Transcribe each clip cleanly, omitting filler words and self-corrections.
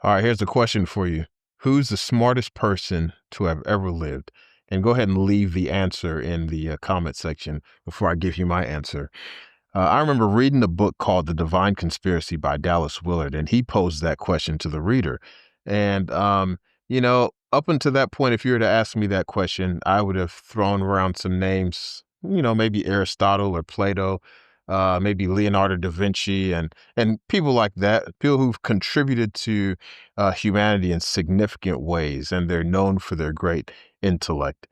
All right, here's a question for you. Who's the smartest person to have ever lived? And go ahead and leave the answer in the comment section before I give you my answer. I remember reading a book called The Divine Conspiracy by Dallas Willard, and he posed that question to the reader. And, up until that point, if you were to ask me that question, I would have thrown around some names, maybe Aristotle or Plato, maybe Leonardo da Vinci, and people like that, people who've contributed to humanity in significant ways, and they're known for their great intellect.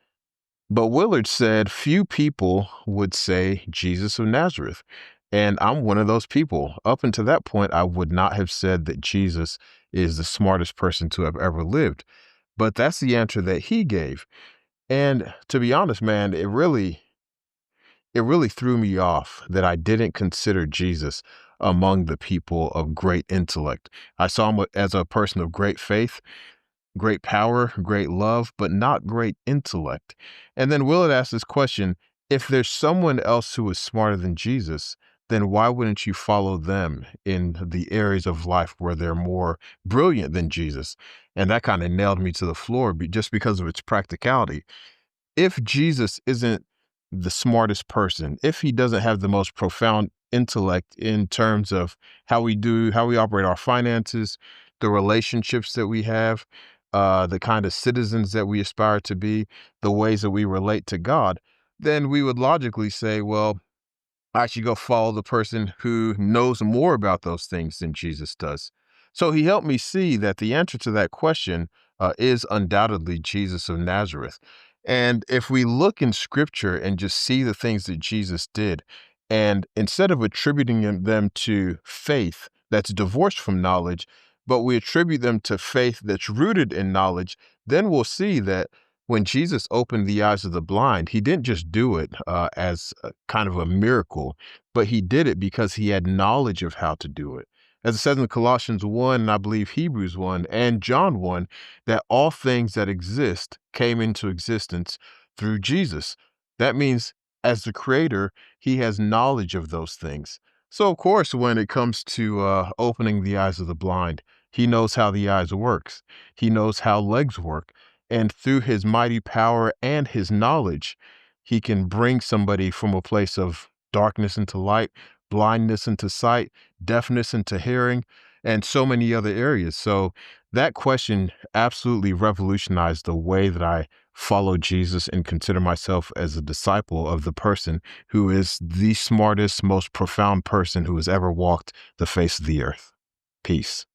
But Willard said few people would say Jesus of Nazareth. And I'm one of those people. Up until that point, I would not have said that Jesus is the smartest person to have ever lived. But that's the answer that he gave. And to be honest, man, it really threw me off that I didn't consider Jesus among the people of great intellect. I saw him as a person of great faith, great power, great love, but not great intellect. And then Willard asked this question: if there's someone else who is smarter than Jesus, then why wouldn't you follow them in the areas of life where they're more brilliant than Jesus? And that kind of nailed me to the floor just because of its practicality. If Jesus isn't the smartest person, if he doesn't have the most profound intellect in terms of how we operate our finances, the relationships that we have, the kind of citizens that we aspire to be, the ways that we relate to God, then we would logically say, well, I should go follow the person who knows more about those things than Jesus does. So he helped me see that the answer to that question is undoubtedly Jesus of Nazareth. And if we look in scripture and just see the things that Jesus did, and instead of attributing them to faith that's divorced from knowledge, but we attribute them to faith that's rooted in knowledge, then we'll see that when Jesus opened the eyes of the blind, he didn't just do it as a kind of a miracle, but he did it because he had knowledge of how to do it. As it says in Colossians 1, and I believe Hebrews 1 and John 1, that all things that exist came into existence through Jesus. That means as the creator, he has knowledge of those things. So, of course, when it comes to opening the eyes of the blind, he knows how the eyes works. He knows how legs work. And through his mighty power and his knowledge, he can bring somebody from a place of darkness into light, blindness into sight, deafness into hearing, and so many other areas. So that question absolutely revolutionized the way that I follow Jesus and consider myself as a disciple of the person who is the smartest, most profound person who has ever walked the face of the earth. Peace.